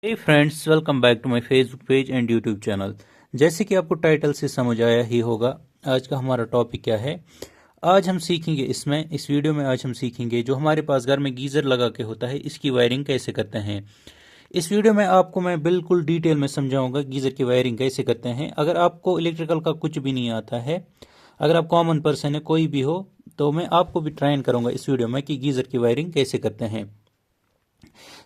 Hey friends, welcome back to my Facebook page and YouTube channel. जैसे कि आपको title से समझ आया ही होगा, आज का हमारा टॉपिक क्या है। आज हम सीखेंगे इस वीडियो में आज हम सीखेंगे जो हमारे पास घर में गीज़र लगा के होता है, इसकी वायरिंग कैसे करते हैं। इस वीडियो में आपको मैं बिल्कुल डिटेल में समझाऊंगा गीज़र की वायरिंग कैसे करते हैं। अगर आपको इलेक्ट्रिकल का कुछ भी नहीं आता है, अगर आप कॉमन पर्सन है कोई भी हो, तो मैं आपको भी ट्रेन करूंगा इस वीडियो में कि गीज़र की वायरिंग कैसे करते हैं।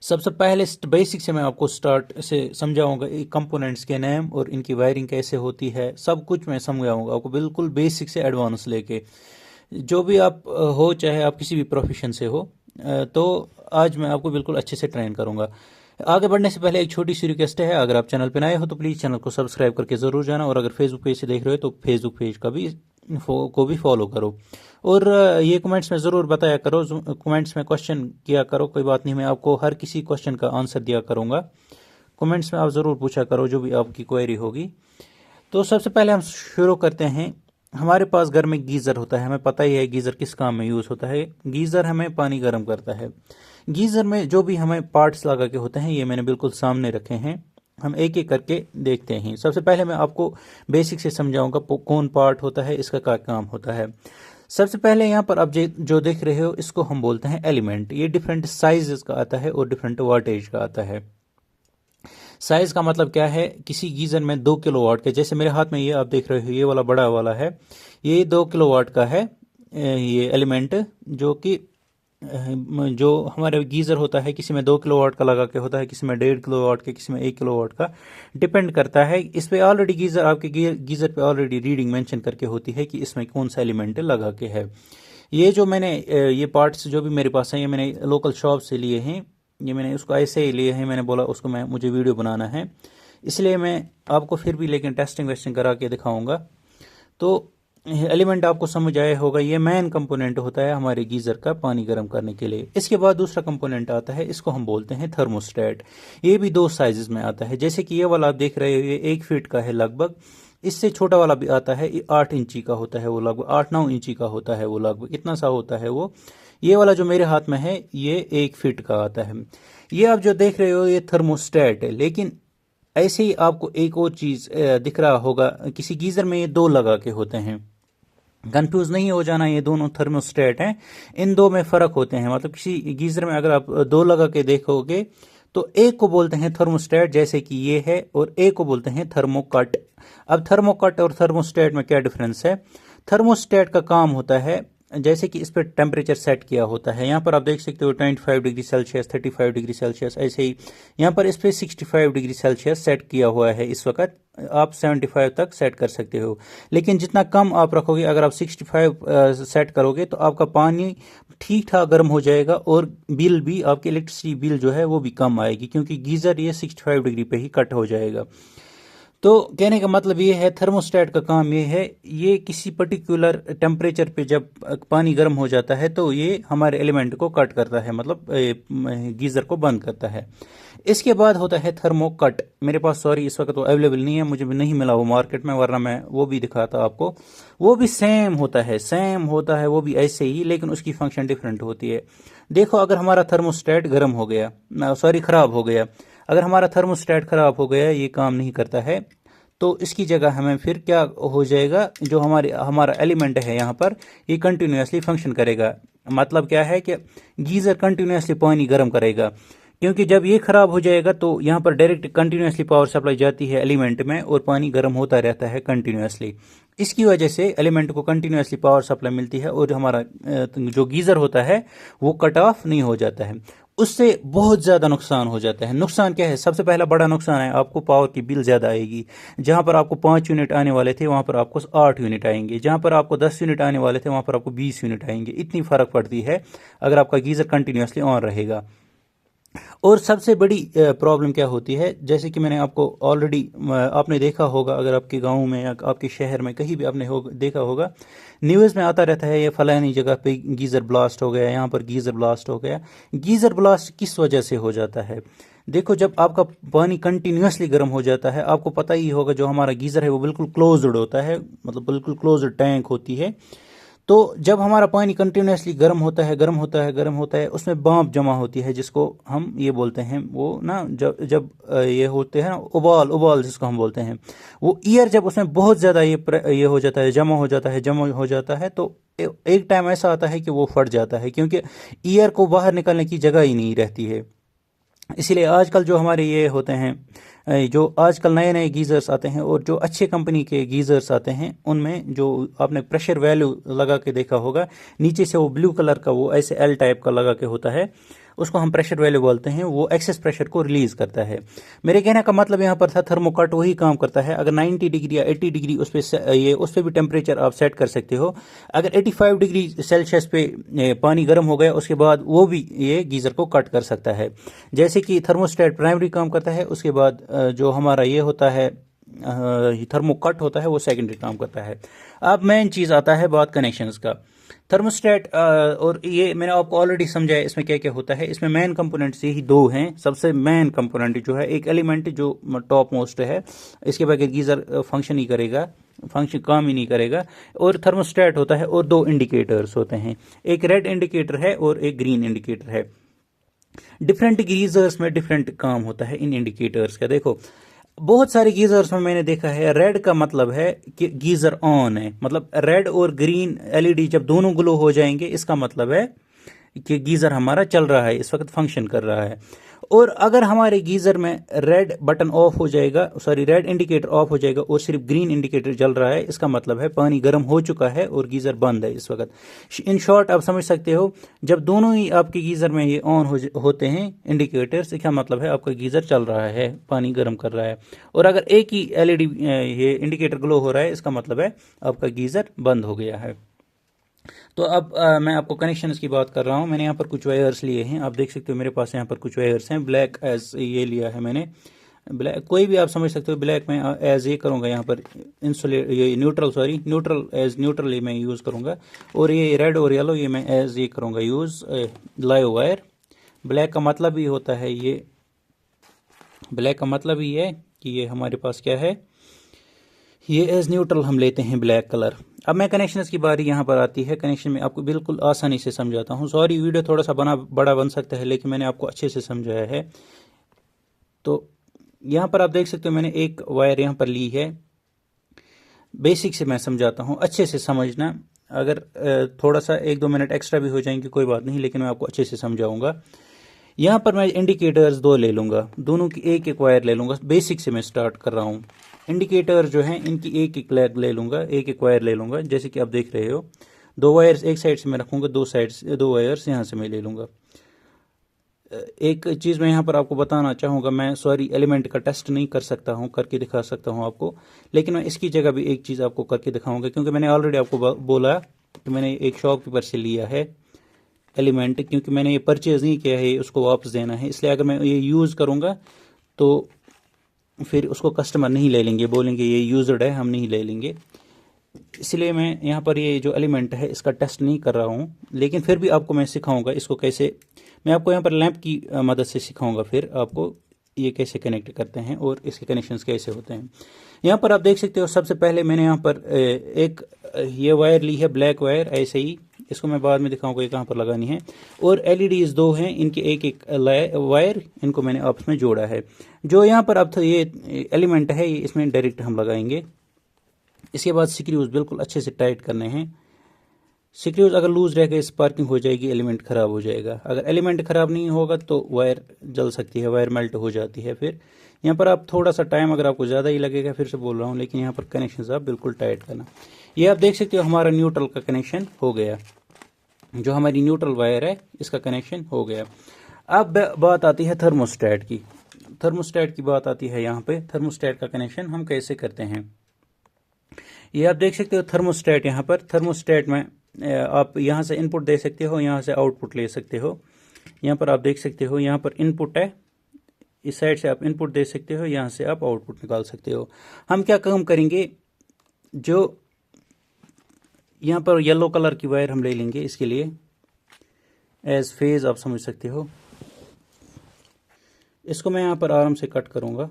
सबसे पहले बेसिक से मैं आपको स्टार्ट से समझाऊंगा कंपोनेंट्स के नेम और इनकी वायरिंग कैसे होती है, सब कुछ मैं समझाऊंगा आपको बिल्कुल बेसिक से एडवांस लेके। जो भी आप हो, चाहे आप किसी भी प्रोफेशन से हो, तो आज मैं आपको बिल्कुल अच्छे से ट्रेन करूंगा। आगे बढ़ने से पहले एक छोटी सी रिक्वेस्ट है, अगर आप चैनल पर नए हो तो प्लीज़ चैनल को सब्सक्राइब करके ज़रूर जाना, और अगर फेसबुक पेज से देख रहे हो तो फेसबुक पेज को भी फॉलो करो। और ये कमेंट्स में ज़रूर बताया करो, कमेंट्स में क्वेश्चन किया करो, कोई बात नहीं, मैं आपको हर किसी क्वेश्चन का आंसर दिया करूँगा। कमेंट्स में आप ज़रूर पूछा करो जो भी आपकी क्वेरी होगी। तो सबसे पहले हम शुरू करते हैं। हमारे पास घर में गीज़र होता है, हमें पता ही है गीज़र किस काम में यूज़ होता है। गीज़र हमें पानी गर्म करता है। गीज़र में जो भी हमें पार्ट्स लगा के होते हैं, ये मैंने बिल्कुल सामने रखे हैं, हम एक एक करके देखते हैं। सबसे पहले मैं आपको बेसिक से समझाऊंगा कौन पार्ट होता है, इसका क्या काम होता है। सबसे पहले यहाँ पर आप जो देख रहे हो, इसको हम बोलते हैं एलिमेंट। ये डिफरेंट साइजेस का आता है और डिफरेंट वाटेज का आता है। साइज का मतलब क्या है, किसी गीजर में 2 किलोवाट के, जैसे मेरे हाथ में ये आप देख रहे हो, ये वाला बड़ा वाला है, ये 2 किलोवाट का है। ये एलिमेंट जो हमारे गीज़र होता है, किसी में 2 किलोवाट का लगा के होता है, किसी में 1.5 किलोवाट के, किसी में 1 किलोवाट का, डिपेंड करता है। इस पे ऑलरेडी गीज़र आपके गीज़र पे ऑलरेडी रीडिंग मेंशन करके होती है कि इसमें कौन सा एलिमेंट लगा के है। ये जो मैंने ये पार्ट्स जो भी मेरे पास हैं, ये मैंने लोकल शॉप से लिए हैं। ये मैंने उसको ऐसे ही लिए हैं, मैंने बोला उसको मुझे वीडियो बनाना है, इसलिए मैं आपको फिर भी लेकिन टेस्टिंग वेस्टिंग करा के दिखाऊंगा। तो एलिमेंट आपको समझ आया होगा, ये मेन कंपोनेंट होता है हमारे गीजर का पानी गर्म करने के लिए। इसके बाद दूसरा कंपोनेंट आता है, इसको हम बोलते हैं थर्मोस्टेट। ये भी 2 साइजेस में आता है, जैसे कि ये वाला आप देख रहे हो, ये 1 फीट का है लगभग। इससे छोटा वाला भी आता है, ये 8 इंची का होता है, वो लगभग 8-9 इंची का होता है, वो लगभग इतना सा होता है वो। ये वाला जो मेरे हाथ में है, ये 1 फीट का आता है। ये आप जो देख रहे हो, ये थर्मोस्टेट है। लेकिन ऐसे ही आपको एक और चीज दिख रहा होगा, किसी गीजर में ये 2 लगा के होते हैं। कंफ्यूज नहीं हो जाना, ये दोनों थर्मोस्टेट हैं, इन दो में फर्क होते हैं। मतलब किसी गीजर में अगर आप 2 लगा के देखोगे, तो एक को बोलते हैं थर्मोस्टेट, जैसे कि ये है, और एक को बोलते हैं थर्मोकट। अब थर्मोकट और थर्मोस्टेट में क्या डिफरेंस है। थर्मोस्टेट का काम होता है, जैसे कि इस पर टेम्परेचर सेट किया होता है, यहाँ पर आप देख सकते हो 25 डिग्री सेल्सियस, 35 डिग्री सेल्सियस, ऐसे ही यहाँ पर इस पर 65 डिग्री सेल्सियस सेट किया हुआ है। इस वक्त आप 75 तक सेट कर सकते हो, लेकिन जितना कम आप रखोगे, अगर आप 65 सेट करोगे, तो आपका पानी ठीक ठाक गर्म हो जाएगा, और बिल भी, आपकी इलेक्ट्रिसिटी बिल जो है वो भी कम आएगी, क्योंकि गीज़र ये 65 डिग्री पे ही कट हो जाएगा। तो कहने का मतलब ये है, थर्मोस्टेट का काम ये है, ये किसी पर्टिकुलर टेम्परेचर पे जब पानी गर्म हो जाता है, तो ये हमारे एलिमेंट को कट करता है, मतलब गीज़र को बंद करता है। इसके बाद होता है थर्मोकट। मेरे पास सॉरी इस वक्त वो अवेलेबल नहीं है, मुझे भी नहीं मिला वो मार्केट में, वरना मैं वो भी दिखाता आपको। वो भी सेम होता है वो भी ऐसे ही, लेकिन उसकी फंक्शन डिफरेंट होती है। देखो, अगर हमारा थर्मोस्टेट गर्म हो गया, सॉरी खराब हो गया, अगर हमारा थर्मोस्टेट खराब हो गया, ये काम नहीं करता है, तो इसकी जगह हमें फिर क्या हो जाएगा, जो हमारा एलिमेंट है यहाँ पर, ये कंटिन्यूसली फंक्शन करेगा। मतलब क्या है कि गीज़र कंटिन्यूसली पानी गर्म करेगा, क्योंकि जब ये खराब हो जाएगा, तो यहाँ पर डायरेक्ट कंटिन्यूसली पावर सप्लाई जाती है एलिमेंट में, और पानी गर्म होता रहता है कंटिन्यूसली। इसकी वजह से एलिमेंट को कंटिन्यूसली पावर सप्लाई मिलती है, और हमारा जो गीज़र होता है वो कट ऑफ नहीं हो जाता है। उससे बहुत ज़्यादा नुकसान हो जाता है। नुकसान क्या है, सबसे पहला बड़ा नुकसान है, आपको पावर की बिल ज़्यादा आएगी। जहाँ पर आपको 5 यूनिट आने वाले थे, वहाँ पर आपको 8 यूनिट आएंगे। जहाँ पर आपको 10 यूनिट आने वाले थे, वहाँ पर आपको 20 यूनिट आएंगे। इतनी फ़र्क पड़ती है अगर आपका गीज़र कंटिन्यूसली ऑन रहेगा। और सबसे बड़ी प्रॉब्लम क्या होती है, जैसे कि मैंने आपको ऑलरेडी, आपने देखा होगा, अगर आपके गांव में या आपके शहर में कहीं भी आपने देखा होगा, न्यूज़ में आता रहता है, ये फलानी जगह पे गीज़र ब्लास्ट हो गया, यहाँ पर गीज़र ब्लास्ट हो गया। गीज़र ब्लास्ट किस वजह से हो जाता है। देखो, जब आपका पानी कंटिन्यूसली गर्म हो जाता है, आपको पता ही होगा, जो हमारा गीज़र है वो बिल्कुल क्लोज्ड होता है, मतलब बिल्कुल क्लोज्ड टैंक होती है। तो जब हमारा पानी कंटिन्यूसली गर्म होता है, गर्म होता है, गर्म होता है, उसमें भाप जमा होती है, जिसको हम ये बोलते हैं, वो ना जब जब ये होते हैं ना, उबाल उबाल जिसको हम बोलते हैं, वो ईयर जब उसमें बहुत ज़्यादा ये हो जाता है, जमा हो जाता है, जमा हो जाता है, तो एक टाइम ऐसा आता है कि वो फट जाता है, क्योंकि ईयर को बाहर निकलने की जगह ही नहीं रहती है। इसीलिए आजकल जो हमारे ये होते हैं, जो आजकल नए नए गीज़र्स आते हैं और जो अच्छे कंपनी के गीज़र्स आते हैं, उनमें जो आपने प्रेशर वैल्यू लगा के देखा होगा, नीचे से वो ब्लू कलर का वो ऐसे एल टाइप का लगा के होता है, उसको हम प्रेशर वैल्यू बोलते हैं, वो एक्सेस प्रेशर को रिलीज करता है। मेरे कहने का मतलब यहाँ पर था थर्मोकट वही काम करता है। अगर 90 डिग्री या 80 डिग्री उस पर भी टेम्परेचर आप सेट कर सकते हो। अगर 85 डिग्री सेल्सियस पे पानी गर्म हो गया, उसके बाद वो भी ये गीज़र को कट कर सकता है। जैसे कि थर्मोस्टेट प्राइमरी काम करता है, उसके बाद जो हमारा ये होता है थर्मोकट होता है, वो सेकेंडरी काम करता है। अब मेन चीज़ आता है बात कनेक्शंस का। थर्मोस्टेट और ये मैंने आपको ऑलरेडी समझाया इसमें क्या क्या होता है। इसमें मेन कंपोनेंट्स यही दो हैं। सबसे मेन कंपोनेंट जो है, एक एलिमेंट जो टॉप मोस्ट है, इसके बगैर गीज़र फंक्शन ही करेगा, फंक्शन काम ही नहीं करेगा। और थर्मोस्टेट होता है और दो इंडिकेटर्स होते हैं, एक रेड इंडिकेटर है और एक ग्रीन इंडिकेटर है। डिफरेंट गीजर्स में डिफरेंट काम होता है इन इंडिकेटर्स का। देखो, बहुत सारे गीजर्स में मैंने देखा है रेड का मतलब है कि गीजर ऑन है, मतलब रेड और ग्रीन एलईडी जब दोनों ग्लो हो जाएंगे, इसका मतलब है कि गीजर हमारा चल रहा है, इस वक्त फंक्शन कर रहा है। और अगर हमारे गीजर में रेड बटन ऑफ हो जाएगा, सॉरी रेड इंडिकेटर ऑफ हो जाएगा और सिर्फ ग्रीन इंडिकेटर जल रहा है, इसका मतलब है पानी गर्म हो चुका है और गीजर बंद है इस वक्त। इन शॉर्ट आप समझ सकते हो, जब दोनों ही आपके गीजर में ये ऑन होते हैं इंडिकेटर्स, इसका मतलब है आपका गीजर चल रहा है, पानी गर्म कर रहा है। और अगर एक ही एलईडी ये इंडिकेटर ग्लो हो रहा है, इसका मतलब है आपका गीजर बंद हो गया है। तो अब मैं आपको कनेक्शंस की बात कर रहा हूँ। मैंने यहाँ पर कुछ वायर्स लिए हैं, आप देख सकते हो मेरे पास यहाँ पर कुछ वायर्स हैं। ब्लैक एज ये लिया है मैंने, ब्लैक कोई भी आप समझ सकते हो। ब्लैक में एज ये करूँगा, यहाँ पर इंसुलेट ये न्यूट्रल एज न्यूट्रल ये मैं यूज़ करूँगा। और ये रेड और येलो ये मैं एज ये करूँगा यूज़ लाइव वायर। ब्लैक का मतलब ही होता है ये, ब्लैक का मतलब ही है कि ये हमारे पास क्या है, ये एज न्यूट्रल हम लेते हैं ब्लैक कलर। अब मैं कनेक्शंस की बारी यहाँ पर आती है। कनेक्शन में आपको बिल्कुल आसानी से समझाता हूँ। सॉरी वीडियो थोड़ा सा बड़ा बन सकता है, लेकिन मैंने आपको अच्छे से समझाया है। तो यहाँ पर आप देख सकते हो मैंने एक वायर यहाँ पर ली है। बेसिक से मैं समझाता हूँ, अच्छे से समझना। अगर थोड़ा सा 1-2 मिनट एक्स्ट्रा भी हो जाएंगे कोई बात नहीं, लेकिन मैं आपको अच्छे से समझाऊंगा। यहाँ पर मैं इंडिकेटर्स 2 ले लूँगा, दोनों की एक एक वायर ले लूँगा। बेसिक से मैं स्टार्ट कर रहा हूँ। इंडिकेटर जो है इनकी एक एक लेग ले लूँगा, एक एक वायर ले लूँगा। जैसे कि आप देख रहे हो, 2 वायर्स एक साइड से मैं रखूँगा, 2 वायर्स यहाँ से मैं ले लूँगा। एक चीज़ मैं यहाँ पर आपको बताना चाहूँगा, मैं सॉरी एलिमेंट का टेस्ट नहीं कर सकता हूँ, करके दिखा सकता हूँ आपको, लेकिन मैं इसकी जगह भी एक चीज़ आपको करके दिखाऊँगा। क्योंकि मैंने ऑलरेडी आपको बोला कि मैंने एक शॉपकीपर से लिया है एलिमेंट, क्योंकि मैंने ये परचेज़ नहीं किया है, उसको वापस देना है। इसलिए अगर मैं ये यूज़ करूँगा तो फिर उसको कस्टमर नहीं ले लेंगे, बोलेंगे ये यूज्ड है, हम नहीं ले लेंगे। इसलिए मैं यहाँ पर ये जो एलिमेंट है इसका टेस्ट नहीं कर रहा हूँ, लेकिन फिर भी आपको मैं सिखाऊंगा इसको कैसे। मैं आपको यहाँ पर लैंप की मदद से सिखाऊंगा, फिर आपको ये कैसे कनेक्ट करते हैं और इसके कनेक्शंस कैसे होते हैं। यहाँ पर आप देख सकते हो, सबसे पहले मैंने यहाँ पर एक ये वायर ली है, ब्लैक वायर, ऐसे ही। इसको मैं बाद में दिखाऊंगा ये कहाँ पर लगानी है। और एलईडीज 2 हैं, इनके एक एक वायर, इनको मैंने आपस में जोड़ा है। जो यहाँ पर अब तो ये एलिमेंट है, ये इसमें डायरेक्ट हम लगाएंगे। इसके बाद स्क्रूज बिल्कुल अच्छे से टाइट करने हैं। स्क्रूज अगर लूज रह गए, स्पार्किंग हो जाएगी, एलिमेंट ख़राब हो जाएगा। अगर एलिमेंट ख़राब नहीं होगा तो वायर जल सकती है, वायर मेल्ट हो जाती है। फिर यहाँ पर आप थोड़ा सा टाइम अगर आपको ज़्यादा ही लगेगा, फिर से बोल रहा हूँ, लेकिन यहाँ पर कनेक्शन आप बिल्कुल टाइट करना। ये आप देख सकते हो हमारा न्यूट्रल का कनेक्शन हो गया, जो हमारी न्यूट्रल वायर है इसका कनेक्शन हो गया। अब बात आती है थर्मोस्टेट की। थर्मोस्टेट की बात आती है यहाँ पे। थर्मोस्टेट का कनेक्शन हम कैसे करते हैं, ये आप देख सकते हो। थर्मोस्टेट यहाँ पर, थर्मोस्टेट में आप यहाँ से इनपुट दे सकते हो, यहाँ से आउटपुट ले सकते हो। यहाँ पर आप देख सकते हो, यहाँ पर इनपुट है, इस साइड से आप इनपुट दे सकते हो, यहाँ से आप आउटपुट निकाल सकते हो। हम क्या काम करेंगे, जो यहाँ पर येलो कलर की वायर हम ले लेंगे इसके लिए, एज फेज आप समझ सकते हो। इसको मैं यहाँ पर आराम से कट करूँगा,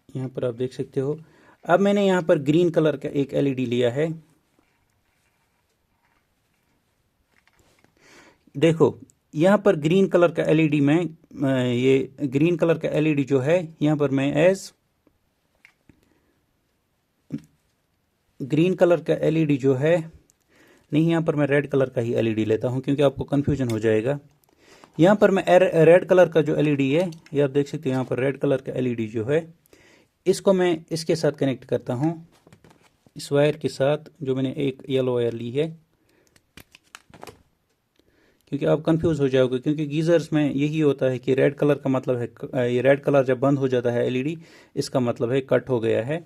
यहाँ पर आप देख सकते हो। अब मैंने यहाँ पर ग्रीन कलर का एक एलईडी लिया है। देखो यहाँ पर ग्रीन कलर का एलईडी में ये ग्रीन कलर का एलईडी जो है यहाँ पर मैं एज ग्रीन कलर का एलईडी जो है, नहीं यहाँ पर मैं रेड कलर का ही एलईडी लेता हूँ क्योंकि आपको कन्फ्यूजन हो जाएगा। यहाँ पर मैं रेड कलर का जो एलईडी है ये आप देख सकते हो, यहाँ पर रेड कलर का एलईडी जो है इसको मैं इसके साथ कनेक्ट करता हूँ, इस वायर के साथ जो मैंने एक येलो वायर ली है, क्योंकि आप कंफ्यूज हो जाओगे क्योंकि गीजर्स में यही होता है कि रेड कलर का मतलब है, ये रेड कलर जब बंद हो जाता है एलईडी इसका मतलब है कट हो गया है।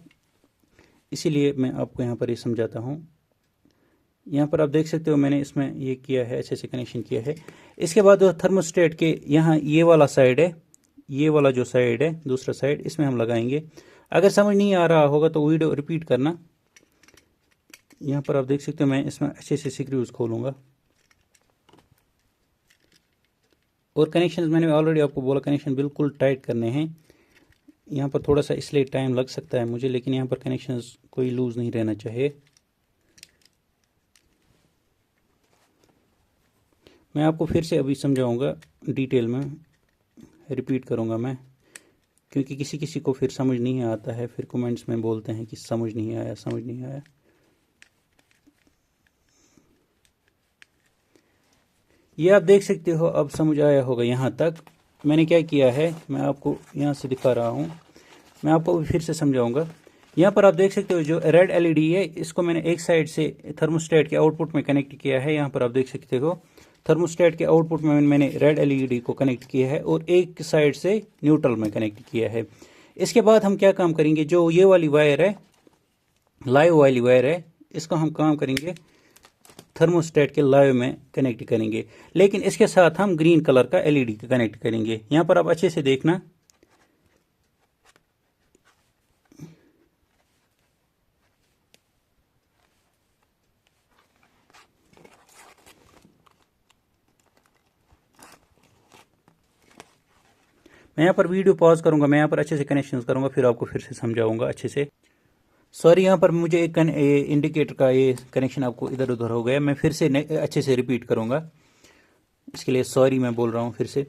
इसीलिए मैं आपको यहाँ पर ये समझाता हूँ। यहाँ पर आप देख सकते हो मैंने इसमें ये किया है, अच्छे से कनेक्शन किया है। इसके बाद थर्मोस्टेट के यहाँ ये वाला साइड है, ये वाला जो साइड है दूसरा साइड, इसमें हम लगाएंगे। अगर समझ नहीं आ रहा होगा तो वीडियो रिपीट करना। यहाँ पर आप देख सकते हो मैं इसमें अच्छे से स्क्रूज खोलूँगा और कनेक्शन मैंने ऑलरेडी आपको बोला कनेक्शन बिल्कुल टाइट करने हैं। यहाँ पर थोड़ा सा इसलिए टाइम लग सकता है मुझे, लेकिन यहाँ पर कनेक्शन कोई लूज नहीं रहना चाहिए। मैं आपको फिर से अभी समझाऊंगा, डिटेल में रिपीट करूंगा मैं, क्योंकि किसी किसी को फिर समझ नहीं आता है, फिर कमेंट्स में बोलते हैं कि समझ नहीं आया समझ नहीं आया। ये आप देख सकते हो अब समझ आया होगा यहाँ तक। मैंने क्या किया है मैं आपको यहाँ से दिखा रहा हूँ, मैं आपको फिर से समझाऊंगा। यहाँ पर आप देख सकते हो जो रेड एलईडी है इसको मैंने एक साइड से थर्मोस्टेट के आउटपुट में कनेक्ट किया है। यहाँ पर आप देख सकते हो थर्मोस्टेट के आउटपुट में मैंने रेड एलईडी को कनेक्ट किया है और एक साइड से न्यूट्रल में कनेक्ट किया है। इसके बाद हम क्या काम करेंगे, जो ये वाली वायर है लाइव वाली वायर है, इसको हम काम करेंगे थर्मोस्टेट के लाइव में कनेक्ट करेंगे, लेकिन इसके साथ हम ग्रीन कलर का एलईडी कनेक्ट करेंगे। यहाँ पर आप अच्छे से देखना, मैं यहाँ पर वीडियो पॉज करूंगा, मैं यहाँ पर अच्छे से कनेक्शन करूंगा, फिर आपको फिर से समझाऊंगा अच्छे से। सॉरी यहाँ पर मुझे एक इंडिकेटर का ये कनेक्शन आपको इधर उधर हो गया, मैं फिर से अच्छे से रिपीट करूंगा, इसके लिए सॉरी मैं बोल रहा हूँ फिर से।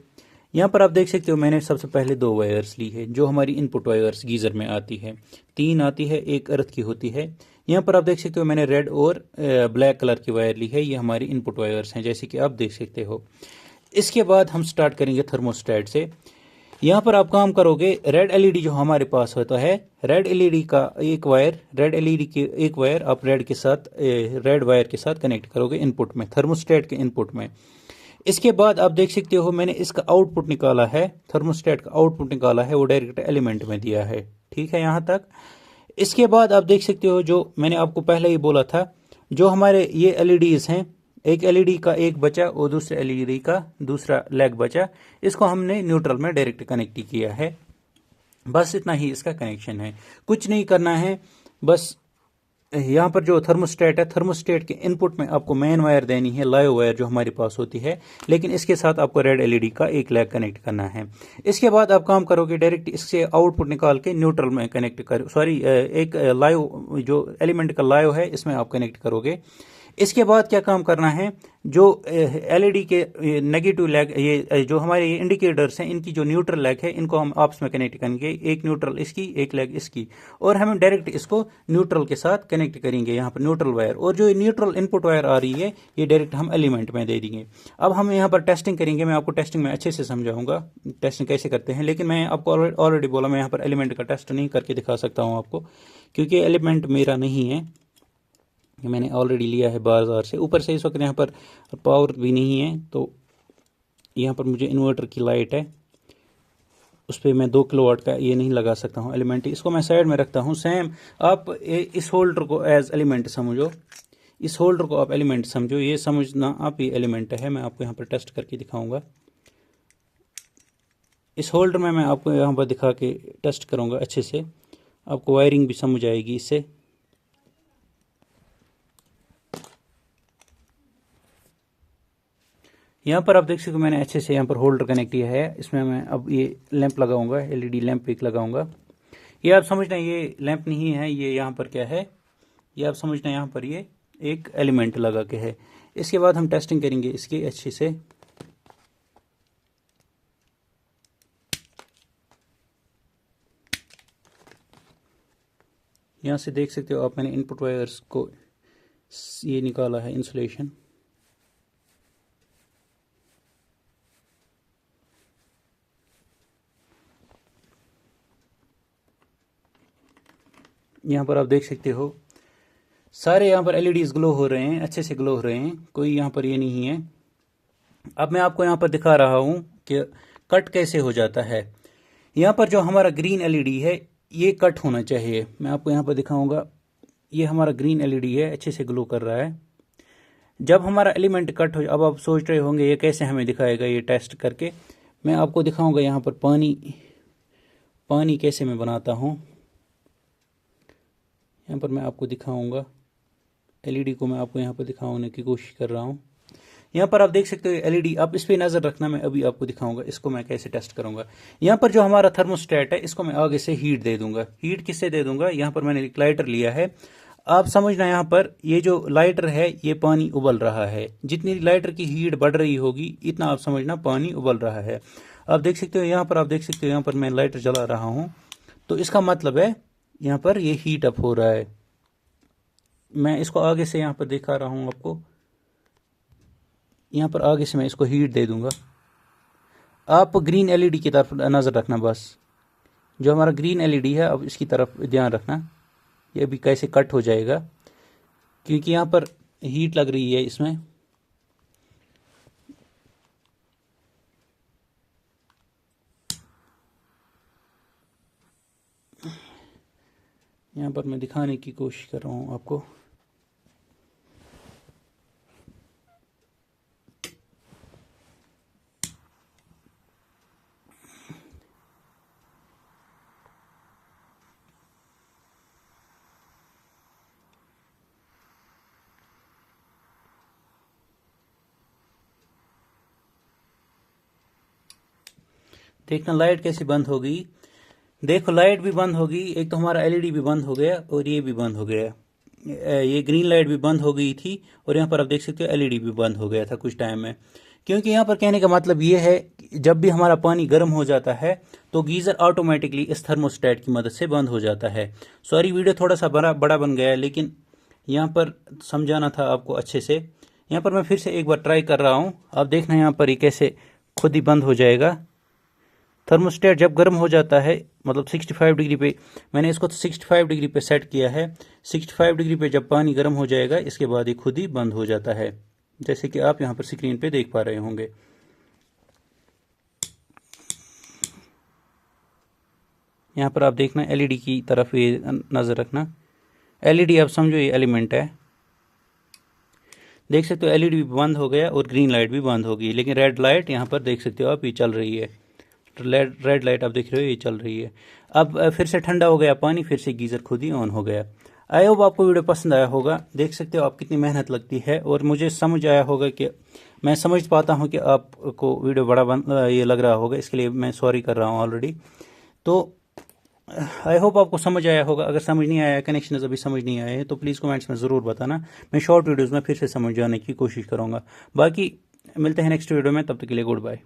यहाँ पर आप देख सकते हो मैंने सबसे पहले 2 वायर्स ली है जो हमारी इनपुट वायर्स गीजर में आती है, 3 आती है, एक अर्थ की होती है। यहाँ पर आप देख सकते हो मैंने रेड और ब्लैक कलर की वायर ली है, ये हमारी इनपुट वायर्स हैं जैसे कि आप देख सकते हो। इसके बाद हम स्टार्ट करेंगे थर्मोस्टेट से। यहाँ पर आप काम करोगे, रेड एलईडी जो हमारे पास होता है, रेड एलईडी का एक वायर, रेड एलईडी की एक वायर आप रेड के साथ रेड वायर के साथ कनेक्ट करोगे इनपुट में, थर्मोस्टेट के इनपुट में। इसके बाद आप देख सकते हो मैंने इसका आउटपुट निकाला है, थर्मोस्टेट का आउटपुट निकाला है, वो डायरेक्ट एलिमेंट में दिया है, ठीक है यहाँ तक। इसके बाद आप देख सकते हो जो मैंने आपको पहले ही बोला था, जो हमारे ये एलईडीज हैं, एक एलईडी का एक बचा और दूसरे एलईडी का दूसरा लेग बचा, इसको हमने न्यूट्रल में डायरेक्ट कनेक्ट किया है। बस इतना ही इसका कनेक्शन है, कुछ नहीं करना है। बस यहाँ पर जो थर्मोस्टेट है, थर्मोस्टेट के इनपुट में आपको मेन वायर देनी है, लाइव वायर जो हमारे पास होती है, लेकिन इसके साथ आपको रेड एलईडी का एक लेग कनेक्ट करना है। इसके बाद आप काम करोगे डायरेक्ट इससे आउटपुट निकाल के न्यूट्रल में कनेक्ट कर, सॉरी एक लाइव जो एलिमेंट का लाइव है इसमें आप कनेक्ट करोगे। इसके बाद क्या काम करना है, जो एलईडी के नेगेटिव लेग, ये जो हमारे ये इंडिकेटर्स हैं, इनकी जो न्यूट्रल लेग है इनको हम आपस में कनेक्ट करेंगे, एक न्यूट्रल इसकी एक लेग इसकी, और हम डायरेक्ट इसको न्यूट्रल के साथ कनेक्ट करेंगे यहाँ पर न्यूट्रल वायर, और जो न्यूट्रल इनपुट वायर आ रही है ये डायरेक्ट हम एलिमेंट में दे देंगे। अब हम यहाँ पर टेस्टिंग करेंगे, मैं आपको टेस्टिंग में अच्छे से समझाऊंगा टेस्टिंग कैसे करते हैं, लेकिन मैं आपको ऑलरेडी बोला मैं यहाँ पर एलिमेंट का टेस्ट नहीं करके दिखा सकता हूँ आपको, क्योंकि एलिमेंट मेरा नहीं है, मैंने ऑलरेडी लिया है बाजार से। ऊपर से इस वक्त यहाँ पर पावर भी नहीं है, तो यहाँ पर मुझे इन्वर्टर की लाइट है, उस पर मैं 2 किलोवाट का ये नहीं लगा सकता हूँ एलिमेंट, इसको मैं साइड में रखता हूँ। सेम आप इस होल्डर को एज एलिमेंट समझो, इस होल्डर को आप एलिमेंट समझो, ये समझना आप ये एलिमेंट है। मैं आपको यहाँ पर टेस्ट करके दिखाऊंगा, इस होल्डर में मैं आपको यहाँ पर दिखा के टेस्ट करूँगा अच्छे से, आपको वायरिंग भी समझ आएगी इससे। यहाँ पर आप देख सकते हो मैंने अच्छे से यहाँ पर होल्डर कनेक्ट किया है, इसमें मैं अब ये लैंप लगाऊंगा, एलईडी लैंप एक लगाऊंगा। ये आप समझना ये लैंप नहीं है, ये यहाँ पर क्या है, ये आप समझना यहाँ पर ये एक एलिमेंट लगा के है। इसके बाद हम टेस्टिंग करेंगे इसकी अच्छे से। यहाँ से देख सकते हो आप, मैंने इनपुट वायर्स को ये निकाला है इंसुलेशन। यहाँ पर आप देख सकते हो सारे यहाँ पर एलईडीज ग्लो हो रहे हैं, अच्छे से ग्लो हो रहे हैं, कोई यहाँ पर ये नहीं है। अब मैं आपको यहाँ पर दिखा रहा हूँ कि कट कैसे हो जाता है। यहाँ पर जो हमारा ग्रीन एलईडी है ये कट होना चाहिए। मैं आपको यहाँ पर दिखाऊंगा, ये हमारा ग्रीन एलईडी है, अच्छे से ग्लो कर रहा है। जब हमारा एलिमेंट कट हो, अब आप सोच रहे होंगे ये कैसे हमें दिखाएगा, ये टेस्ट करके मैं आपको दिखाऊंगा। यहाँ पर पानी कैसे मैं बनाता हूँ, यहाँ पर मैं आपको दिखाऊंगा। एलईडी को मैं आपको यहाँ पर दिखाने की कोशिश कर रहा हूँ। यहाँ पर आप देख सकते हो एलईडी, आप इस पे नज़र रखना, मैं अभी आपको दिखाऊंगा इसको मैं कैसे टेस्ट करूंगा। यहाँ पर जो हमारा थर्मोस्टेट है इसको मैं आगे से हीट दे दूंगा। हीट किससे दे दूंगा, यहाँ पर मैंने एक लाइटर लिया है। आप समझना यहाँ पर ये जो लाइटर है ये पानी उबल रहा है, जितनी लाइटर की हीट बढ़ रही होगी इतना आप समझना पानी उबल रहा है। आप देख सकते हो यहाँ पर, आप देख सकते हो यहाँ पर मैं लाइटर जला रहा हूँ, तो इसका मतलब है यहाँ पर ये हीट अप हो रहा है। मैं इसको आगे से यहाँ पर दिखा रहा हूँ आपको, यहाँ पर आगे से मैं इसको हीट दे दूंगा। आप ग्रीन एलईडी की तरफ नज़र रखना, बस जो हमारा ग्रीन एलईडी है अब इसकी तरफ ध्यान रखना। ये भी कैसे कट हो जाएगा क्योंकि यहाँ पर हीट लग रही है इसमें। यहाँ पर मैं दिखाने की कोशिश कर रहा हूँ आपको। देखना लाइट कैसे बंद होगी, देखो लाइट भी बंद होगी, एक तो हमारा एलईडी भी बंद हो गया और ये भी बंद हो गया। ये ग्रीन लाइट भी बंद हो गई थी और यहाँ पर आप देख सकते हो एलईडी भी बंद हो गया था कुछ टाइम में। क्योंकि यहाँ पर कहने का मतलब ये है जब भी हमारा पानी गर्म हो जाता है तो गीज़र ऑटोमेटिकली इस थर्मोस्टेट की मदद से बंद हो जाता है। सॉरी वीडियो थोड़ा सा बड़ा बन गया है, लेकिन यहाँ पर समझाना था आपको अच्छे से। यहाँ पर मैं फिर से एक बार ट्राई कर रहा हूँ, आप देखना यहाँ पर ये कैसे खुद ही बंद हो जाएगा। थर्मोस्टेट जब गर्म हो जाता है, मतलब 65 डिग्री पे, मैंने इसको 65 डिग्री पे सेट किया है। 65 डिग्री पे जब पानी गर्म हो जाएगा इसके बाद ये खुद ही बंद हो जाता है, जैसे कि आप यहाँ पर स्क्रीन पे देख पा रहे होंगे। यहाँ पर आप देखना एलईडी की तरफ ये नज़र रखना। एलईडी आप समझो ये एलिमेंट है, देख सकते हो एलईडी भी बंद हो गया और ग्रीन लाइट भी बंद हो गई, लेकिन रेड लाइट यहाँ पर देख सकते हो आप ये चल रही है। रेड लाइट आप देख रहे हो ये चल रही है। अब फिर से ठंडा हो गया पानी, फिर से गीज़र खुद ही ऑन हो गया। आई होप आपको वीडियो पसंद आया होगा। देख सकते हो आप कितनी मेहनत लगती है, और मुझे समझ आया होगा कि मैं समझ पाता हूँ कि आपको वीडियो बड़ा ये लग रहा होगा, इसके लिए मैं सॉरी कर रहा हूँ ऑलरेडी। तो आई होप आपको समझ आया होगा। अगर समझ नहीं आया, कनेक्शन अभी समझ नहीं आए तो प्लीज़ कमेंट्स में ज़रूर बताना। मैं शॉर्ट वीडियोज़ में फिर से समझाने की कोशिश करूँगा। बाकी मिलते हैं नेक्स्ट वीडियो में, तब तक के लिए गुड बाय।